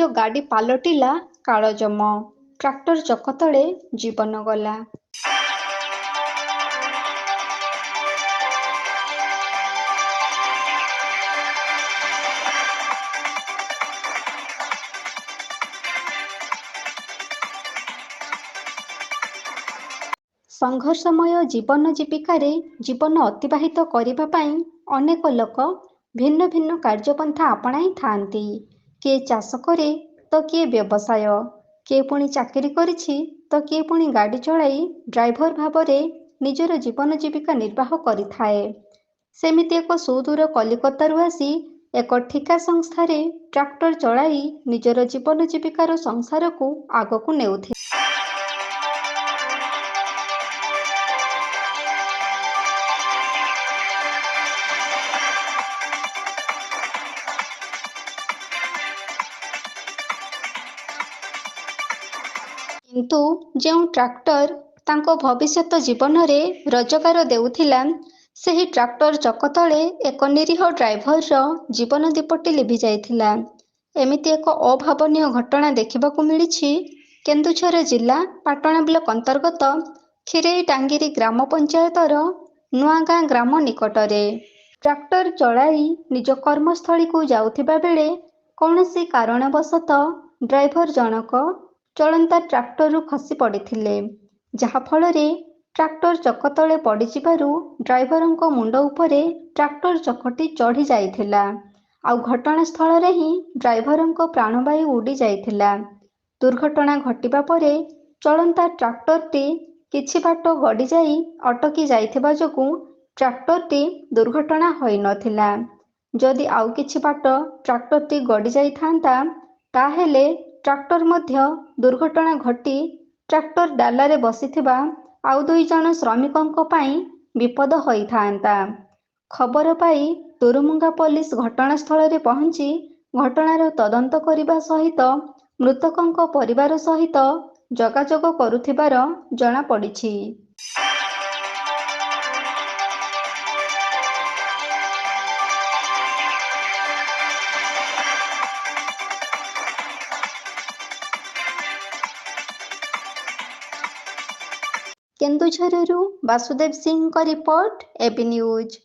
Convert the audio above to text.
ନିଜ ଗାଡ଼ି ପାଲଟିଲା କାଳଜମ, ଟ୍ରାକ୍ଟର ଚକ ତଳେ ଜୀବନ ଗଲା। ସଂଘର୍ଷମୟ ଜୀବନ ଜୀବିକାରେ ଜୀବନ ଅତିବାହିତ କରିବା ପାଇଁ ଅନେକ ଲୋକ ଭିନ୍ନ ଭିନ୍ନ କାର୍ଯ୍ୟପନ୍ଥା ଆପଣାଇଥାନ୍ତି। କିଏ ଚାଷ କରେ ତ କିଏ ବ୍ୟବସାୟ, କିଏ ପୁଣି ଚାକିରି କରିଛି ତ କିଏ ପୁଣି ଗାଡ଼ି ଚଳାଇ ଡ୍ରାଇଭର ଭାବରେ ନିଜର ଜୀବନ ଜୀବିକା ନିର୍ବାହ କରିଥାଏ। ସେମିତି ଏକ ସୁଦୂର କଲିକତାରୁ ଆସି ଏକ ଠିକା ସଂସ୍ଥାରେ ଟ୍ରାକ୍ଟର ଚଳାଇ ନିଜର ଜୀବନ ଜୀବିକାର ସଂସାରକୁ ଆଗକୁ ନେଉଥିଲେ। କିନ୍ତୁ ଯେଉଁ ଟ୍ରାକ୍ଟର ତାଙ୍କ ଭବିଷ୍ୟତ ଜୀବନରେ ରୋଜଗାର ଦେଉଥିଲା, ସେହି ଟ୍ରାକ୍ଟର ଚକ ତଳେ ଏକ ନିରୀହ ଡ୍ରାଇଭରର ଜୀବନ ଦୀପଟି ଲିଭି ଯାଇଥିଲା। ଏମିତି ଏକ ଅଭାବନୀୟ ଘଟଣା ଦେଖିବାକୁ ମିଳିଛି କେନ୍ଦୁଝର ଜିଲ୍ଲା ପାଟଣା ବ୍ଲକ ଅନ୍ତର୍ଗତ ଖିରେଇଟାଙ୍ଗିରି ଗ୍ରାମ ପଞ୍ଚାୟତର ନୂଆଗାଁ ଗ୍ରାମ ନିକଟରେ। ଟ୍ରାକ୍ଟର ଚଳାଇ ନିଜ କର୍ମସ୍ଥଳୀକୁ ଯାଉଥିବା ବେଳେ କୌଣସି କାରଣବଶତଃ ଡ୍ରାଇଭର ଜଣକ ଚଳନ୍ତା ଟ୍ରାକ୍ଟରରୁ ଖସି ପଡ଼ିଥିଲେ, ଯାହାଫଳରେ ଟ୍ରାକ୍ଟର ଚକ ତଳେ ପଡ଼ିଯିବାରୁ ଡ୍ରାଇଭରଙ୍କ ମୁଣ୍ଡ ଉପରେ ଟ୍ରାକ୍ଟର ଚକଟି ଚଢ଼ି ଯାଇଥିଲା। ଆଉ ଘଟଣାସ୍ଥଳରେ ହିଁ ଡ୍ରାଇଭରଙ୍କ ପ୍ରାଣବାୟୁ ଉଡ଼ି ଯାଇଥିଲା। ଦୁର୍ଘଟଣା ଘଟିବା ପରେ ଚଳନ୍ତା ଟ୍ରାକ୍ଟରଟି କିଛି ବାଟ ଗଡ଼ିଯାଇ ଅଟକି ଯାଇଥିବା ଯୋଗୁଁ ଟ୍ରାକ୍ଟରଟି ଦୁର୍ଘଟଣା ହୋଇନଥିଲା। ଯଦି ଆଉ କିଛି ବାଟ ଟ୍ରାକ୍ଟରଟି ଗଡ଼ି ଯାଇଥାନ୍ତା, ତାହେଲେ ଟ୍ରାକ୍ଟର ମଧ୍ୟ ଦୁର୍ଘଟଣା ଘଟି ଟ୍ରାକ୍ଟର ଡାଲାରେ ବସିଥିବା ଆଉ 2 ଜଣ ଶ୍ରମିକଙ୍କ ପାଇଁ ବିପଦ ହୋଇଥାନ୍ତା। ଖବର ପାଇ ତୁରୁମୁଙ୍ଗା ପୋଲିସ ଘଟଣାସ୍ଥଳରେ ପହଞ୍ଚି ଘଟଣାର ତଦନ୍ତ କରିବା ସହିତ ମୃତକଙ୍କ ପରିବାର ସହିତ ଯୋଗାଯୋଗ କରୁଥିବାର ଜଣାପଡ଼ିଛି। କେନ୍ଦୁଝରରୁ ବାସୁଦେବ ସିଂଙ୍କ ରିପୋର୍ଟ, এবি ନ୍ୟୁଜ୍।